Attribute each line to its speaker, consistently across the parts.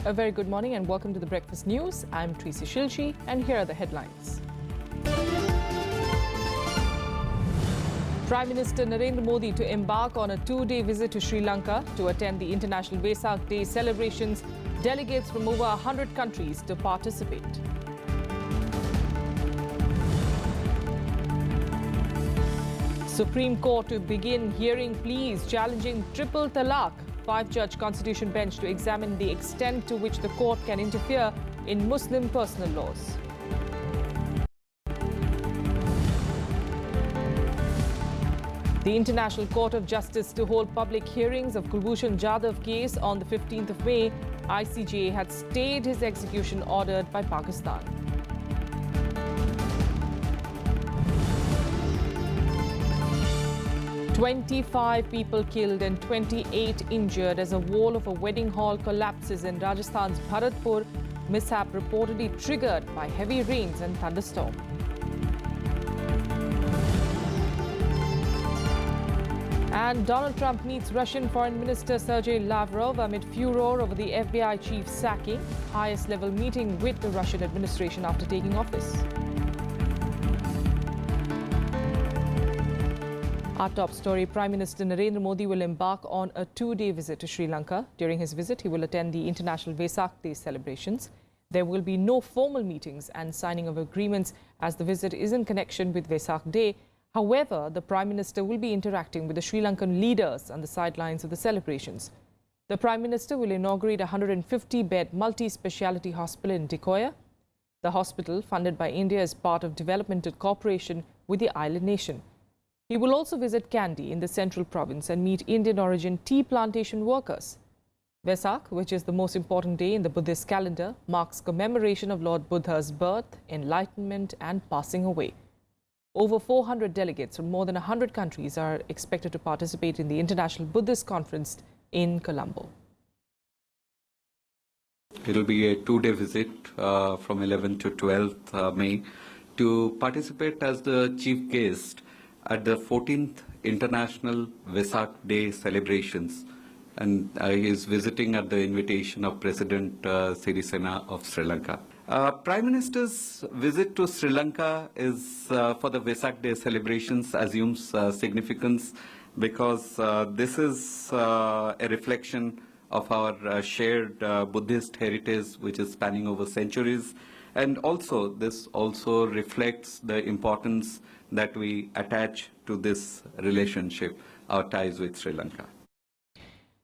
Speaker 1: A very good morning and welcome to the Breakfast News. I'm Tracy Shilchi and here are the headlines. Prime Minister Narendra Modi to embark on a two-day visit to Sri Lanka to attend the International Vesak Day celebrations. Delegates from over 100 countries to participate. Supreme Court to begin hearing pleas challenging triple talaq. Five-judge constitution bench to examine the extent to which the court can interfere in Muslim personal laws. The International Court of Justice to hold public hearings of Kulbhushan Jadhav case on the 15th of May. ICJ had stayed his execution ordered by Pakistan. "25 people killed and 28 injured as a wall of a wedding hall collapses in Rajasthan's Bharatpur. Mishap reportedly triggered by heavy rains and thunderstorm. And Donald Trump meets Russian Foreign Minister Sergei Lavrov amid furor over the FBI chief sacking. Highest level meeting with the Russian administration after taking office. Our top story, Prime Minister Narendra Modi will embark on a two-day visit to Sri Lanka. During his visit, he will attend the International Vesak Day celebrations. There will be no formal meetings and signing of agreements as the visit is in connection with Vesak Day. However, the Prime Minister will be interacting with the Sri Lankan leaders on the sidelines of the celebrations. The Prime Minister will inaugurate a 150-bed multi-speciality hospital in Dikoya. The hospital, funded by India, is part of developmental cooperation with the island nation. He will also visit Kandy in the central province and meet Indian origin tea plantation workers. Vesak, which is the most important day in the Buddhist calendar, marks commemoration of Lord Buddha's birth, enlightenment and passing away. Over 400 delegates from more than 100 countries are expected to participate in the International Buddhist Conference in Colombo.
Speaker 2: It will be a two-day visit from 11th to 12th May to participate as the chief guest at the 14th International Vesak Day celebrations, and he is visiting at the invitation of President Sirisena of Sri Lanka. Prime Minister's visit to Sri Lanka is for the Vesak Day celebrations assumes significance because this is a reflection of our shared Buddhist heritage, which is spanning over centuries, and also this also reflects the importance that we attach to this relationship, our ties with Sri Lanka.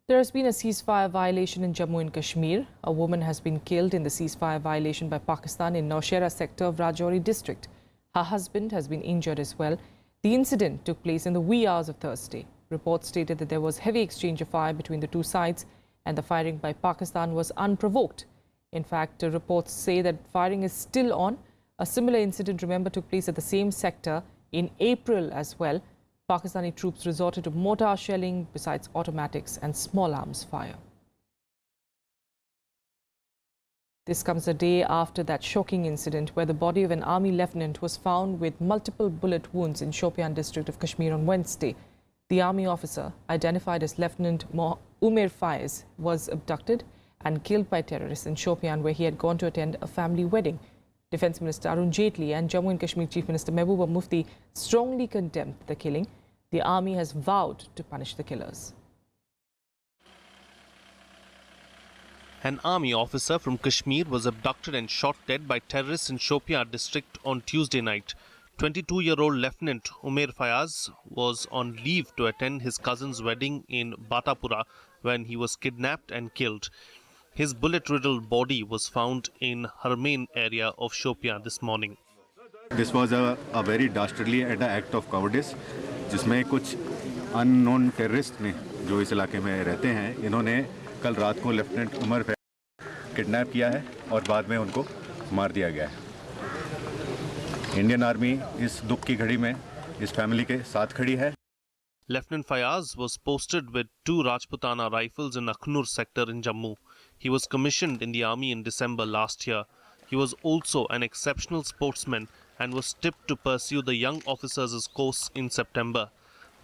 Speaker 1: There has been a ceasefire violation in Jammu and Kashmir. A woman has been killed in the ceasefire violation by Pakistan in Nowshera sector of Rajouri district. Her husband has been injured as well. The incident took place in the wee hours of Thursday. Reports stated that there was heavy exchange of fire between the two sides and the firing by Pakistan was unprovoked. In fact, reports say that firing is still on. A similar incident, remember, took place at the same sector in April as well. Pakistani troops resorted to mortar shelling besides automatics and small arms fire. This comes a day after that shocking incident where the body of an army lieutenant was found with multiple bullet wounds in Shopian district of Kashmir on Wednesday. The army officer, identified as Lieutenant Umair Faiz, was abducted and killed by terrorists in Shopian, where he had gone to attend a family wedding. Defence Minister Arun Jaitley and Jammu and Kashmir Chief Minister Mehbooba Mufti strongly condemned the killing. The army has vowed to punish the killers.
Speaker 3: An army officer from Kashmir was abducted and shot dead by terrorists in Shopian district on Tuesday night. 22-year-old Lieutenant Umair Fayaz was on leave to attend his cousin's wedding in Batapura when he was kidnapped and killed. His bullet-riddled body was found in Harmain area of Shopian this morning.
Speaker 4: This was a very dastardly act of cowardice, जिसमें कुछ unknown terrorists ने जो इस इलाके में रहते हैं, इन्होंने कल रात को लेफ्टिनेंट उमर फैज किडनैप किया है और बाद में उनको मार दिया गया है. इंडियन आर्मी इस दुख की घड़ी में इस फैमिली के साथ खड़ी है.
Speaker 3: Lieutenant Fayaz was posted with 2 Rajputana rifles in Akhnur sector in Jammu. He was commissioned in the army in December last year. He was also an exceptional sportsman and was tipped to pursue the young officers' course in September.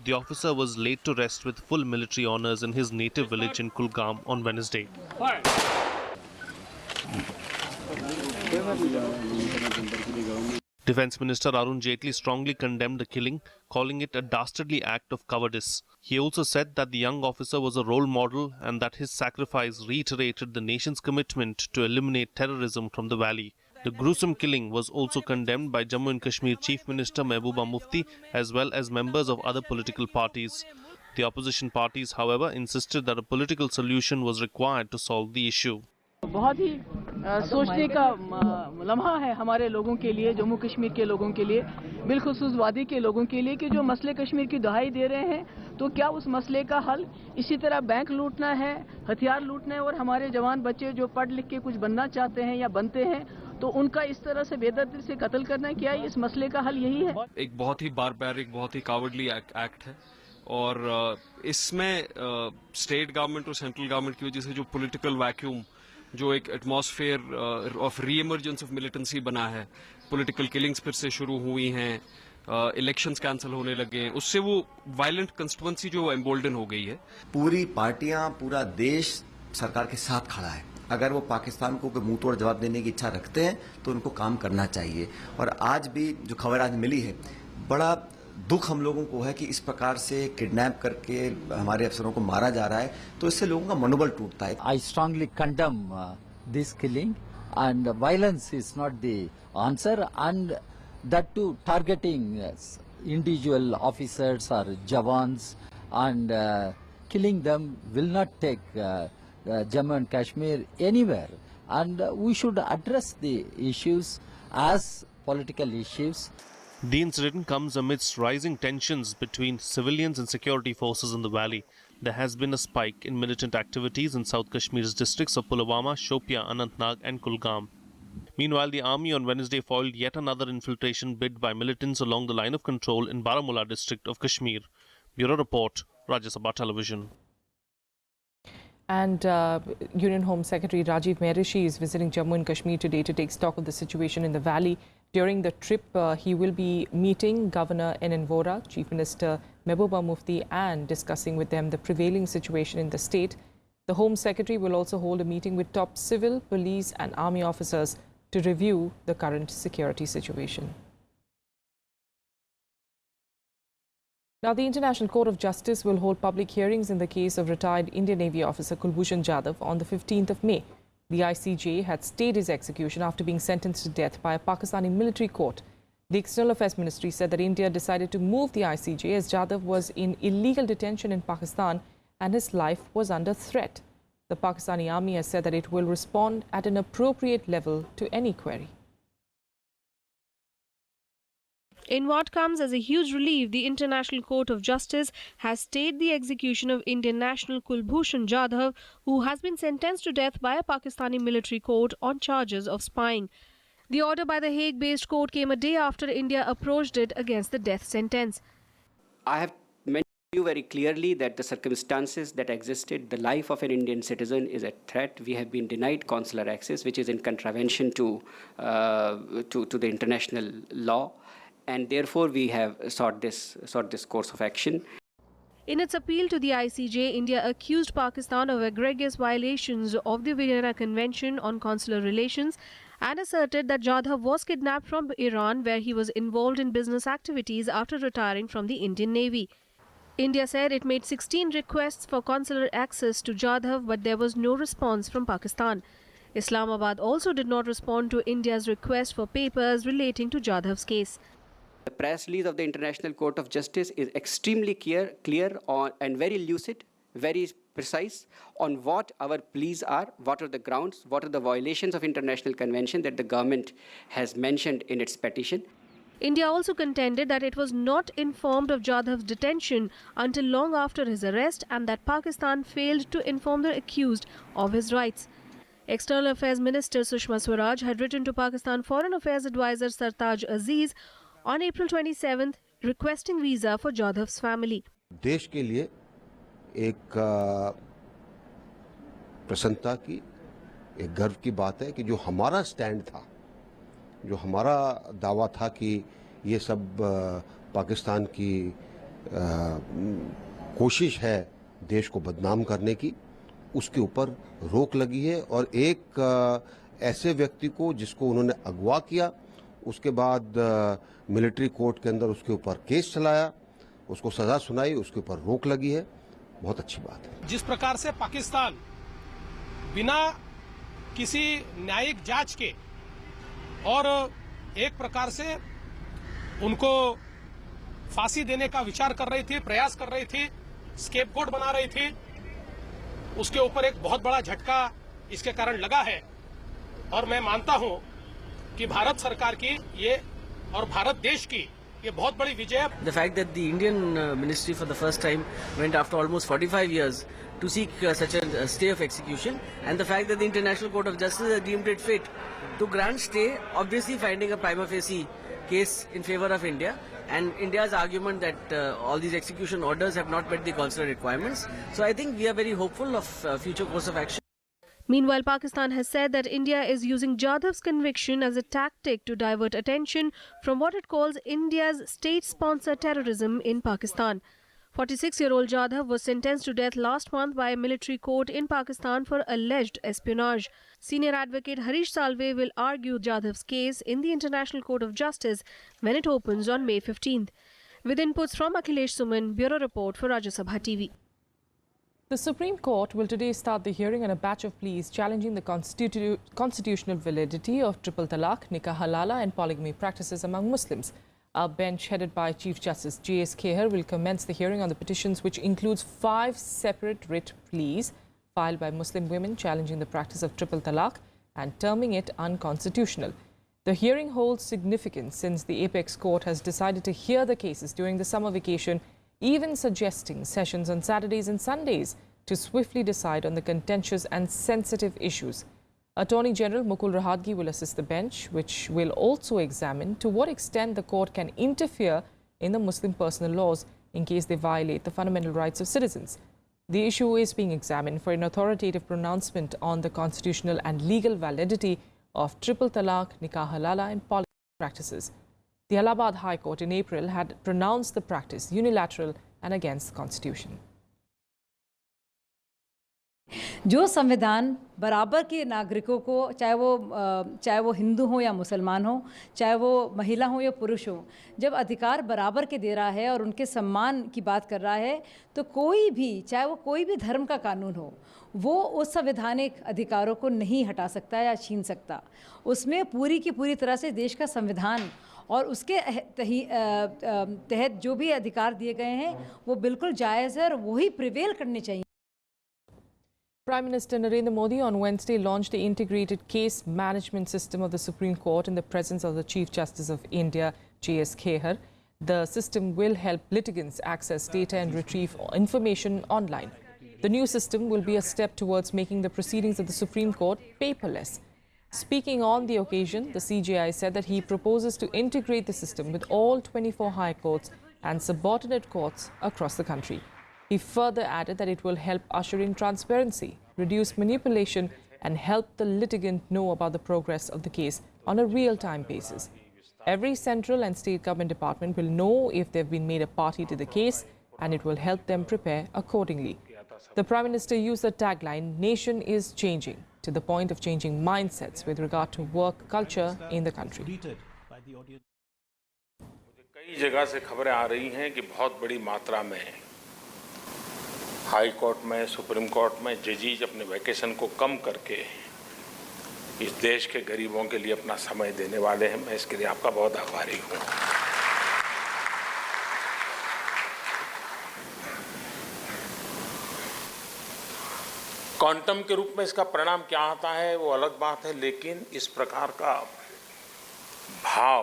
Speaker 3: The officer was laid to rest with full military honours in his native village in Kulgam on Wednesday. Defence Minister Arun Jaitley strongly condemned the killing, calling it a dastardly act of cowardice. He also said that the young officer was a role model and that his sacrifice reiterated the nation's commitment to eliminate terrorism from the valley. The gruesome killing was also condemned by Jammu and Kashmir Chief Minister Mehbooba Mufti as well as members of other political parties. The opposition parties, however, insisted that a political solution was required to solve the issue.
Speaker 5: बहुत ही सोचने का लम्हा है हमारे लोगों के लिए, जम्मू कश्मीर के लोगों के लिए, बिलखुसूस वादी के लोगों के लिए कि जो मसले कश्मीर की दुहाई दे रहे हैं, तो क्या उस मसले का हल इसी तरह बैंक लूटना है, हथियार लूटना है और हमारे जवान बच्चे जो पढ़ लिख के कुछ बनना चाहते हैं या बनते हैं तो उनका इस तरह से बेदर्दी से कत्ल करना, क्या इस मसले का हल यही है?
Speaker 6: एक बहुत ही बारबैरिक, बहुत ही कावर्डली एक्ट है और इसमें स्टेट गवर्नमेंट और सेंट्रल गवर्नमेंट की वजह से जो पॉलिटिकल वैक्यूम, जो एक एटमॉस्फेयर ऑफ री इमरजेंस ऑफ मिलिटेंसी बना है, पॉलिटिकल किलिंग्स फिर से शुरू हुई हैं, इलेक्शंस कैंसिल होने लगे हैं, उससे वो वायलेंट कंस्टिट्यूएंसी जो एम्बोल्डन हो गई है।
Speaker 7: पूरी पार्टियां, पूरा देश सरकार के साथ खड़ा है। अगर वो पाकिस्तान को मुंह तोड़ जवाब देने की इच्छा रखते हैं तो उनको काम करना चाहिए। और आज भी जो खबर आज मिली है, बड़ा दुख हम लोगों को है कि इस प्रकार से किडनैप करके हमारे अफसरों को मारा जा रहा है, तो इससे लोगों का मनोबल टूटता है।
Speaker 8: I strongly condemn this killing, and violence is not the answer, and that too targeting individual officers or jawans, and killing them will not take Jammu and Kashmir anywhere, and we should address the issues as political issues.
Speaker 3: The incident comes amidst rising tensions between civilians and security forces in the valley. There has been a spike in militant activities in South Kashmir's districts of Pulwama, Shopia, Anantnag and Kulgam. Meanwhile, the army on Wednesday foiled yet another infiltration bid by militants along the line of control in Baramulla district of Kashmir. Bureau Report, Rajya Sabha Television.
Speaker 1: And Union Home Secretary Rajiv Mehrishi is visiting Jammu and Kashmir today to take stock of the situation in the valley. During the trip, he will be meeting Governor N.N. Vora, Chief Minister Mehbooba Mufti, and discussing with them the prevailing situation in the state. The Home Secretary will also hold a meeting with top civil, police and army officers to review the current security situation. Now, the International Court of Justice will hold public hearings in the case of retired Indian Navy officer Kulbhushan Jadhav on the 15th of May. The ICJ had stayed his execution after being sentenced to death by a Pakistani military court. The External Affairs Ministry said that India decided to move the ICJ as Jadhav was in illegal detention in Pakistan and his life was under threat. The Pakistani army has said that it will respond at an appropriate level to any query.
Speaker 9: In what comes as a huge relief, the International Court of Justice has stayed the execution of Indian national Kulbhushan Jadhav, who has been sentenced to death by a Pakistani military court on charges of spying. The order by the Hague-based court came a day after India approached it against the death sentence.
Speaker 10: I have mentioned to you very clearly that the circumstances that existed, the life of an Indian citizen is a threat. We have been denied consular access, which is in contravention to the international law. And therefore, we have sought this course of action.
Speaker 9: In its appeal to the ICJ, India accused Pakistan of egregious violations of the Vienna Convention on Consular Relations and asserted that Jadhav was kidnapped from Iran, where he was involved in business activities after retiring from the Indian Navy. India said it made 16 requests for consular access to Jadhav, but there was no response from Pakistan. Islamabad also did not respond to India's request for papers relating to Jadhav's case.
Speaker 10: The press release of the International Court of Justice is extremely clear and very lucid, very precise on what our pleas are, what are the grounds, what are the violations of international convention that the government has mentioned in its petition.
Speaker 9: India also contended that it was not informed of Jadhav's detention until long after his arrest and that Pakistan failed to inform the accused of his rights. External Affairs Minister Sushma Swaraj had written to Pakistan Foreign Affairs Advisor Sartaj Aziz on April 27th requesting visa for Jadhav's family.
Speaker 11: देश के लिए एक प्रसन्नता की, एक गर्व की बात है कि जो हमारा स्टैंड था, जो हमारा दावा था कि ये सब पाकिस्तान की कोशिश है देश को बदनाम करने की, उसके ऊपर रोक लगी है और एक ऐसे व्यक्ति को जिसको उन्होंने अगवा किया, उसके बाद मिलिट्री कोर्ट के अंदर उसके ऊपर केस चलाया, उसको सजा सुनाई, उसके ऊपर रोक लगी है, बहुत अच्छी बात है।
Speaker 12: जिस प्रकार से पाकिस्तान बिना किसी न्यायिक जांच के और एक प्रकार से उनको फांसी देने का विचार कर रही थी, प्रयास कर रही थी, स्केपगोट बना रही थी, उसके ऊपर एक बहुत बड़ा झटका इसके कारण लगा है। और मैं मानता हूं कि भारत सरकार की ये और भारत देश की ये बहुत बड़ी विजय है।
Speaker 13: The fact that the Indian ministry for the first time went after almost 45 years to seek such a stay of execution, and the fact that the International Court of Justice has deemed it fit to grant stay, obviously finding a prima facie case in favor of India, and India's argument that all these execution orders have not met the consular requirements. So I think we are very hopeful of future course of action.
Speaker 9: Meanwhile, Pakistan has said that India is using Jadhav's conviction as a tactic to divert attention from what it calls India's state-sponsored terrorism in Pakistan. 46-year-old Jadhav was sentenced to death last month by a military court in Pakistan for alleged espionage. Senior advocate Harish Salve will argue Jadhav's case in the International Court of Justice when it opens on May 15th. With inputs from Akhilesh Suman, Bureau Report for Rajya Sabha TV.
Speaker 1: The Supreme Court will today start the hearing on a batch of pleas challenging the constitutional validity of triple talaq, nikah halala and polygamy practices among Muslims. A bench headed by Chief Justice J.S. Kheher will commence the hearing on the petitions, which includes 5 separate writ pleas filed by Muslim women challenging the practice of triple talaq and terming it unconstitutional. The hearing holds significance since the Apex Court has decided to hear the cases during the summer vacation, even suggesting sessions on Saturdays and Sundays to swiftly decide on the contentious and sensitive issues. Attorney General Mukul Rohatgi will assist the bench, which will also examine to what extent the court can interfere in the Muslim personal laws in case they violate the fundamental rights of citizens. The issue is being examined for an authoritative pronouncement on the constitutional and legal validity of triple talaq, nikah halala and polygamy practices. The Allahabad High Court in April had pronounced the practice unilateral and against the Constitution.
Speaker 14: जो संविधान बराबर के नागरिकों को, चाहे वो हिंदू हो या मुसलमान हो, चाहे वो महिला हो या पुरुष हो, जब अधिकार बराबर के दे रहा है और उनके सम्मान की बात कर रहा है, तो कोई भी, चाहे वो कोई भी धर्म का कानून हो, वो उस संवैधानिक अधिकारों को नहीं हटा सकता या छीन सकता। उसमें पूरी की पूरी तरह से देश का संविधान और उसके तहत जो भी अधिकार दिए गए हैं वो बिल्कुल जायज़ है और वही प्रिवेल करने चाहिए।
Speaker 1: Prime Minister Narendra Modi on Wednesday launched the integrated case management system of the Supreme Court in the presence of the Chief Justice of India, J.S. Kheher. The system will help litigants access data and retrieve information online. The new system will be a step towards making the proceedings of the Supreme Court paperless. Speaking on the occasion, the CJI said that he proposes to integrate the system with all 24 high courts and subordinate courts across the country. He further added that it will help usher in transparency, reduce manipulation and help the litigant know about the progress of the case on a real-time basis. Every central and state government department will know if they've been made a party to the case, and it will help them prepare accordingly. The Prime Minister used the tagline, "Nation is changing," to the point of changing mindsets with regard to work culture in the country.
Speaker 15: कई जगह से खबरें आ रही हैं कि बहुत बड़ी मात्रा में हाई कोर्ट में, सुप्रीम कोर्ट में जजेस अपने वैकेशन को कम करके इस देश के गरीबों के लिए अपना समय देने वाले हैं। मैं इसके लिए आपका बहुत आभारी हूँ। क्वांटम के रूप में इसका परिणाम क्या आता है वो अलग बात है, लेकिन इस प्रकार का भाव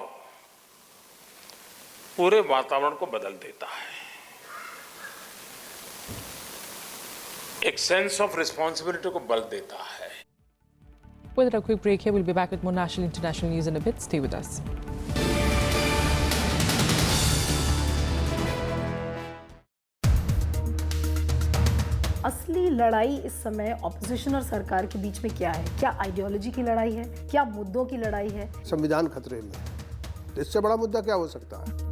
Speaker 15: पूरे वातावरण को बदल देता है। एक सेंस ऑफ रिस्पांसिबिलिटी को बल देता है।
Speaker 1: With a quick break here, we'll be back with more national and international news in a bit. Stay with us.
Speaker 16: असली लड़ाई इस समय ऑपोजिशन और सरकार के बीच में क्या है? क्या आइडियोलॉजी की लड़ाई है? क्या मुद्दों की लड़ाई है?
Speaker 17: संविधान खतरे में है। इससे बड़ा मुद्दा क्या हो सकता है?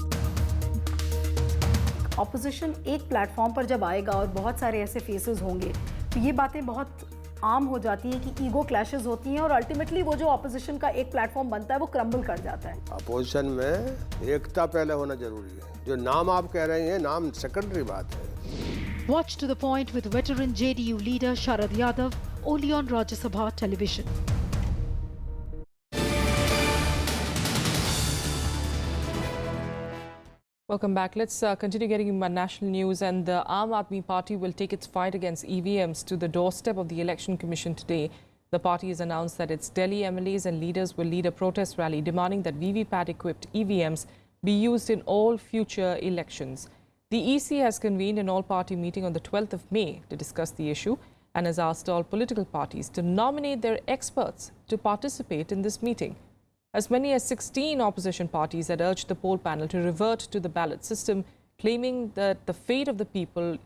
Speaker 16: ऑपोजिशन एक प्लेटफॉर्म पर जब आएगा और बहुत सारे ऐसे फेसेस होंगे तो ये बातें बहुत आम हो जाती है कि ईगो क्लैशेस होती हैं और अल्टीमेटली वो जो ऑपोजिशन का एक प्लेटफॉर्म बनता है वो क्रम्बल कर जाता है।
Speaker 17: अपोजिशन में एकता पहले होना जरूरी है। जो नाम आप कह रहे हैं, नाम सेकेंडरी बात है।
Speaker 18: Watch to the point with veteran JDU leader Sharad Yadav only on Rajya Sabha television.
Speaker 1: Welcome back. Let's continue getting national news. And the Aam Aadmi Party will take its fight against EVMs to the doorstep of the Election Commission today. The party has announced that its Delhi MLAs and leaders will lead a protest rally demanding that VVPAT-equipped EVMs be used in all future elections. The EC has convened an all-party meeting on the 12th of May to discuss the issue and has asked all political parties to nominate their experts to participate in this meeting. As many as 16 opposition parties had urged the poll panel to revert to the ballot system, claiming that the faith of the people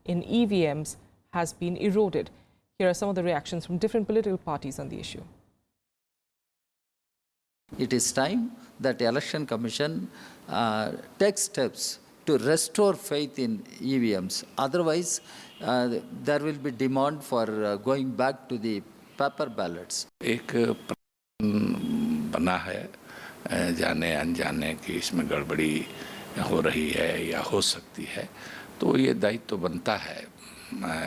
Speaker 1: in EVMs has been eroded. Here are some of the reactions from different political parties on the issue.
Speaker 8: It is time that the Election Commission takes steps to restore faith in EVMs. Otherwise, there will be demand for going back to the paper ballets.
Speaker 15: एक बना है जाने अनजाने कि इसमें गड़बड़ी हो रही है या हो सकती है, तो ये दायित्व तो बनता है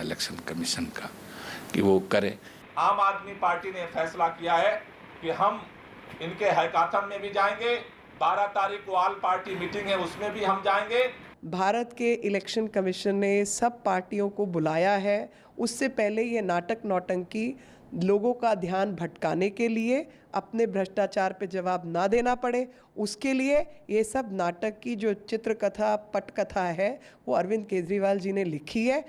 Speaker 15: इलेक्शन कमीशन का कि वो करे।
Speaker 19: आम आदमी पार्टी ने फैसला किया है कि हम इनके हैकाथन में भी जाएंगे। 12 तारीख को ऑल पार्टी मीटिंग है, उसमें भी हम जाएंगे।
Speaker 20: भारत के इलेक्शन कमीशन ने सब पार्टियों को बुलाया है। उससे पहले ये नाटक नौटंकी लोगों का ध्यान भटकाने के लिए, अपने भ्रष्टाचार पे जवाब ना देना पड़े, उसके लिए ये सब नाटक की जो चित्रकथा पटकथा है वो अरविंद केजरीवाल जी ने लिखी है।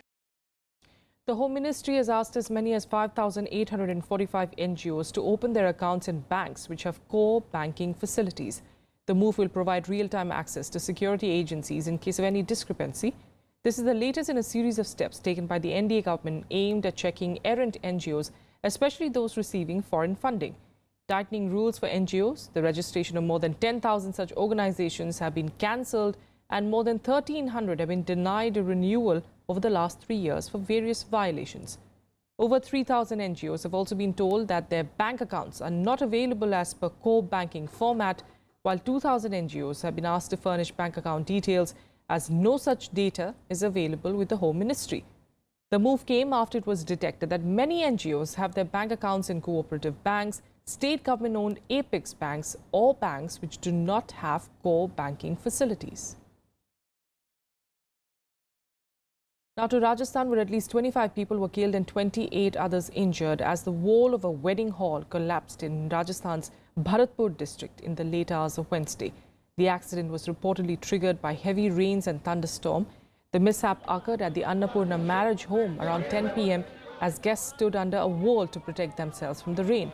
Speaker 1: The Home Ministry has asked as many as 5,845 NGOs to open their accounts in banks which have core banking facilities. The move will provide real-time access to security agencies in case of any discrepancy. This is the latest in a series of steps taken by the NDA government aimed at checking errant NGOs, especially those receiving foreign funding. Tightening rules for NGOs, the registration of more than 10,000 such organizations have been cancelled and more than 1,300 have been denied a renewal over the last 3 years for various violations. Over 3,000 NGOs have also been told that their bank accounts are not available as per core banking format, while 2,000 NGOs have been asked to furnish bank account details as no such data is available with the Home Ministry. The move came after it was detected that many NGOs have their bank accounts in cooperative banks, state government-owned apex banks or banks which do not have core banking facilities. Now to Rajasthan, where at least 25 people were killed and 28 others injured as the wall of a wedding hall collapsed in Rajasthan's Bharatpur district in the late hours of Wednesday. The accident was reportedly triggered by heavy rains and thunderstorm. The mishap occurred at the Annapurna marriage home around 10 p.m. as guests stood under a wall to protect themselves from the rain.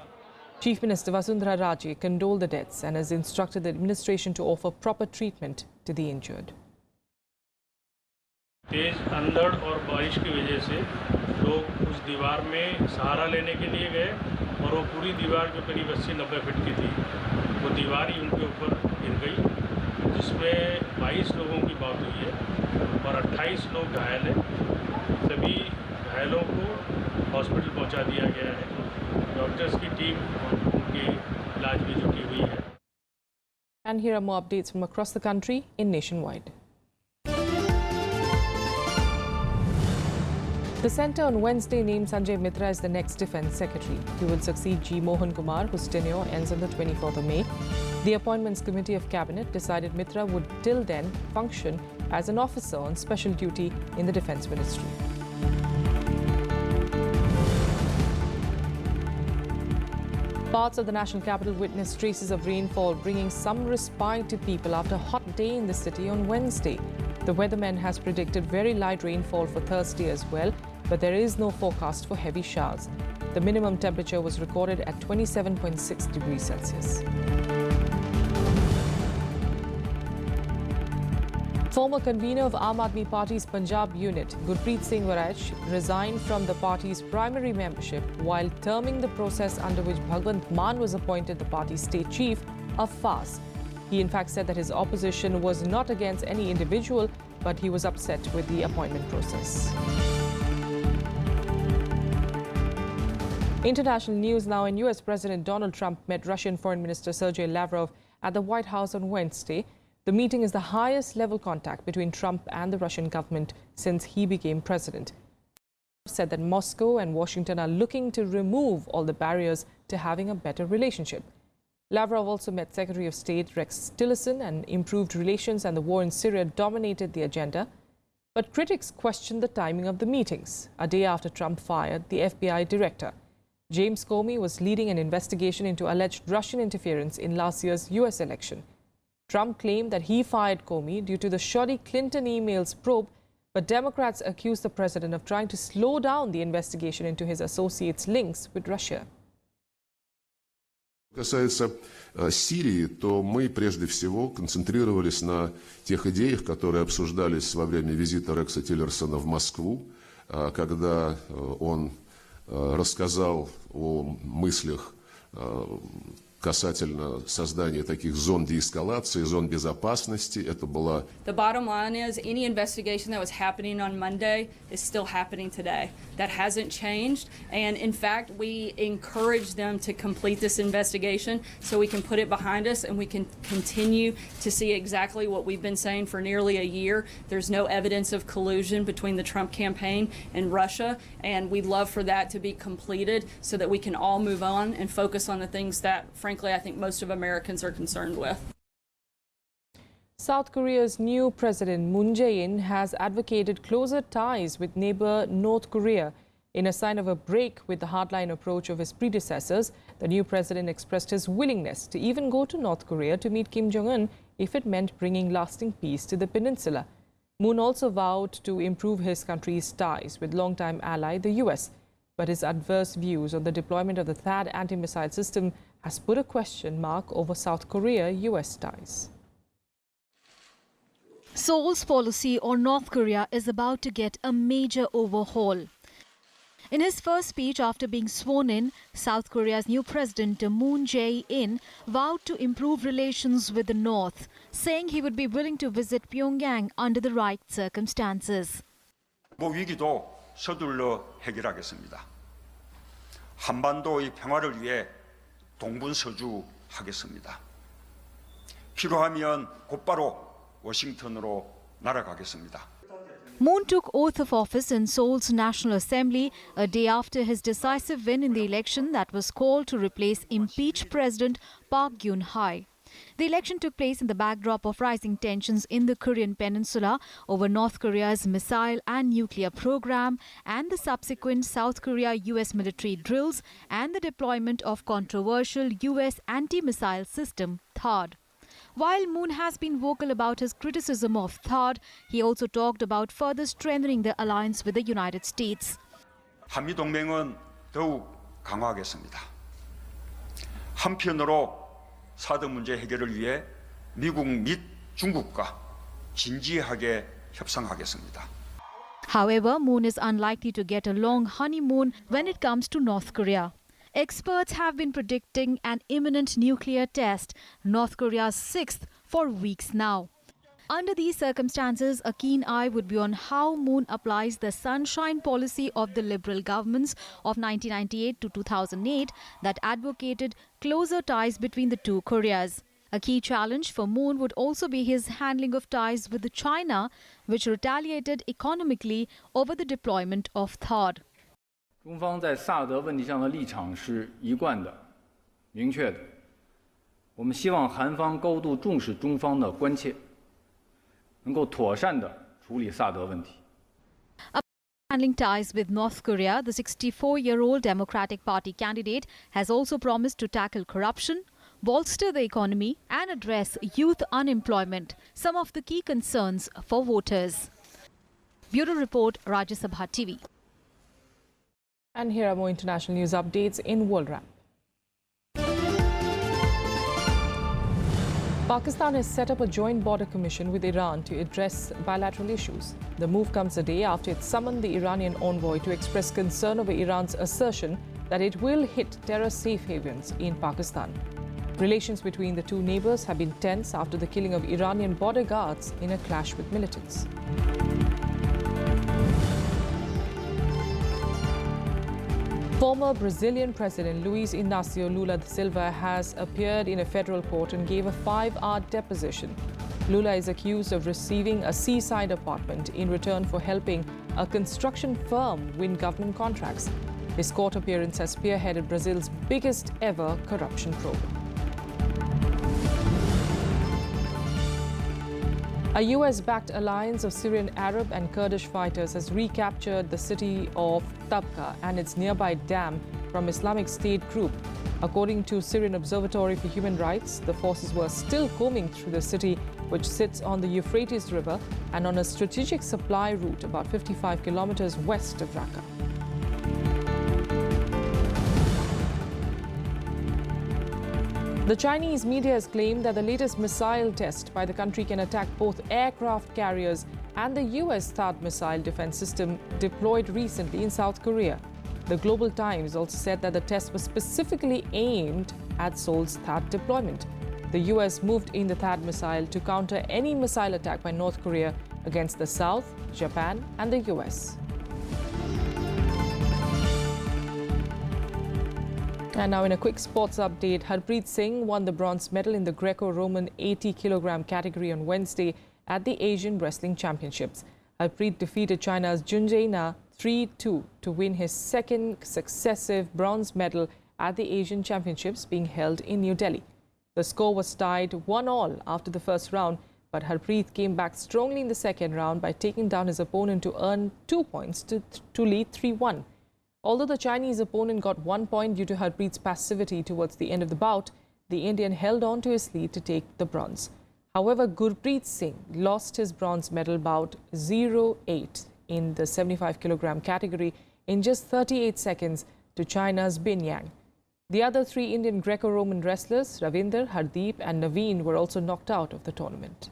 Speaker 1: Chief Minister Vasundhara Raje condoled the deaths and has instructed the administration to offer proper treatment to the injured.
Speaker 21: तेज अंधड़ और बारिश की वजह से लोग उस दीवार में सहारा लेने के लिए गए और वो पूरी दीवार जो करीब 80-90 फीट की थी, वो दीवार ही उनके ऊपर गिर गई, जिसमें 22 लोगों की मौत हुई है और 28 लोग घायल हैं। सभी घायलों को हॉस्पिटल पहुंचा दिया गया है। डॉक्टर्स की टीम उनके इलाज में जुटी हुई है।
Speaker 1: And here are more updates from across the country in Nationwide. The centre on Wednesday named Sanjay Mitra as the next Defence Secretary. He will succeed G. Mohan Kumar, whose tenure ends on the 24th of May. The Appointments Committee of Cabinet decided Mitra would till then function as an officer on special duty in the Defence Ministry. Parts of the national capital witnessed traces of rainfall, bringing some respite to people after a hot day in the city on Wednesday. The weatherman has predicted very light rainfall for Thursday as well, but there is no forecast for heavy showers. The minimum temperature was recorded at 27.6 degrees Celsius. Former convener of Aam Aadmi Party's Punjab unit, Gurpreet Singh Waraj, resigned from the party's primary membership while terming the process under which Bhagwant Mann was appointed the party's state chief a farce. He in fact said that his opposition was not against any individual, but he was upset with the appointment process. International news now. In US President Donald Trump met Russian Foreign Minister Sergei Lavrov at the White House on Wednesday. The meeting is the highest level contact between Trump and the Russian government since he became president. Said that Moscow and Washington are looking to remove all the barriers to having a better relationship. Lavrov also met Secretary of State Rex Tillerson, and improved relations and the war in Syria dominated the agenda. But critics questioned the timing of the meetings, a day after Trump fired the FBI director. James Comey was leading an investigation into alleged Russian interference in last year's US election. Trump claimed that he fired Comey due to the shoddy Clinton emails probe, but Democrats accused the president of trying to slow down the investigation into his associates' links with Russia.
Speaker 2: Касается Сирии, то мы прежде всего концентрировались на тех идеях, которые обсуждались во время визита Рекса Тиллерсона в Москву, когда он рассказал о мыслях касательно создания таких зон деэскалации, зон безопасности. Это была...
Speaker 22: The bottom line is any investigation that was happening on Monday is still happening today. That hasn't changed. And in fact, we encourage them to complete this investigation so we can put it behind us and we can continue to see exactly what we've been saying for nearly a year. There's no evidence of collusion between the Trump campaign and Russia. And we'd love for that to be completed so that we can all move on and focus on the things that, frankly, I think most of Americans are concerned with.
Speaker 1: South Korea's new president, Moon Jae-in, has advocated closer ties with neighbor North Korea. In a sign of a break with the hardline approach of his predecessors, the new president expressed his willingness to even go to North Korea to meet Kim Jong-un if it meant bringing lasting peace to the peninsula. Moon also vowed to improve his country's ties with longtime ally, the US. But his adverse views on the deployment of the THAAD anti-missile system has put a question mark over South Korea-US ties.
Speaker 18: Seoul's policy on North Korea is about to get a major overhaul. In his first speech after being sworn in, South Korea's new president, Moon Jae-in, vowed to improve relations with the North, saying he would be willing to visit Pyongyang under the right circumstances.
Speaker 23: 위기도 서둘러 해결하겠습니다. 한반도의 평화를 위해 동분서주하겠습니다. 필요하면 곧바로 워싱턴으로 날아가겠습니다.
Speaker 18: Moon took oath of office in Seoul's National Assembly a day after his decisive win in the election that was called to replace impeached President Park Geun-hye. The election took place in the backdrop of rising tensions in the Korean peninsula over North Korea's missile and nuclear program and the subsequent South Korea-US military drills and the deployment of controversial US anti-missile system THAAD. While Moon has been vocal about his criticism of THAAD, he also talked about further strengthening the alliance with the United States.
Speaker 23: 한미 동맹은 더욱 강화하겠습니다. 한편으로 사드 문제 해결을 위해 미국 및 중국과 진지하게 협상하겠습니다.
Speaker 18: However, Moon is unlikely to get a long honeymoon when it comes to North Korea. Experts have been predicting an imminent nuclear test, North Korea's sixth, for weeks now. Under these circumstances, a keen eye would be on how Moon applies the sunshine policy of the liberal governments of 1998 to 2008 that advocated closer ties between the two Koreas. A key challenge for Moon would also be his handling of ties with China, which retaliated economically over the deployment of THAAD.
Speaker 24: 中方在萨德问题上的立场是一贯的、明确的。我们希望韩方高度重视中方的关切，能够妥善地处理萨德问题。
Speaker 18: Handling ties with North Korea, the 64-year-old Democratic Party candidate has also promised to tackle corruption, bolster the economy and address youth unemployment, some of the key concerns for voters. Bureau Report, Rajya Sabha TV.
Speaker 1: And here are more international news updates in World Wrap. Pakistan has set up a joint border commission with Iran to address bilateral issues. The move comes a day after it summoned the Iranian envoy to express concern over Iran's assertion that it will hit terror safe havens in Pakistan. Relations between the two neighbors have been tense after the killing of Iranian border guards in a clash with militants. Former Brazilian President Luiz Inácio Lula da Silva has appeared in a federal court and gave a 5-hour deposition. Lula is accused of receiving a seaside apartment in return for helping a construction firm win government contracts. His court appearance has spearheaded Brazil's biggest ever corruption probe. A US-backed alliance of Syrian Arab and Kurdish fighters has recaptured the city of Tabqa and its nearby dam from Islamic State group. According to Syrian Observatory for Human Rights, the forces were still combing through the city, which sits on the Euphrates River and on a strategic supply route about 55 kilometers west of Raqqa. The Chinese media has claimed that the latest missile test by the country can attack both aircraft carriers and the US THAAD missile defense system deployed recently in South Korea. The Global Times also said that the test was specifically aimed at Seoul's THAAD deployment. The US moved in the THAAD missile to counter any missile attack by North Korea against the South, Japan and the US. And now in a quick sports update, Harpreet Singh won the bronze medal in the Greco-Roman 80-kilogram category on Wednesday at the Asian Wrestling Championships. Harpreet defeated China's Jun Jae-na 3-2 to win his second successive bronze medal at the Asian Championships being held in New Delhi. The score was tied 1-1 after the first round, but Harpreet came back strongly in the second round by taking down his opponent to earn 2 points to lead 3-1. Although the Chinese opponent got 1 point due to Harpreet's passivity towards the end of the bout, the Indian held on to his lead to take the bronze. However, Gurpreet Singh lost his bronze medal bout 0-8 in the 75-kilogram category in just 38 seconds to China's Bin Yang. The other 3 Indian Greco-Roman wrestlers, Ravinder, Hardeep and Naveen, were also knocked out of the tournament.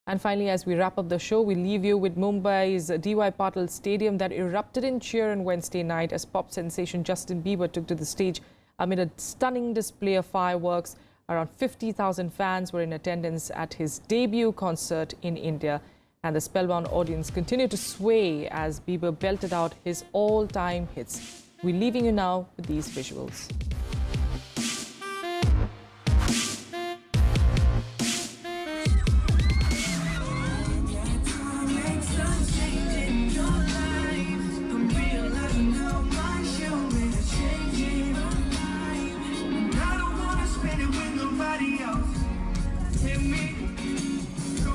Speaker 1: And finally, as we wrap up the show, we leave you with Mumbai's D.Y. Patil Stadium that erupted in cheer on Wednesday night as pop sensation Justin Bieber took to the stage amid a stunning display of fireworks. Around 50,000 fans were in attendance at his debut concert in India, and the spellbound audience continued to sway as Bieber belted out his all-time hits. We're leaving you now with these visuals.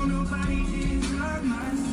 Speaker 4: Nobody deserves my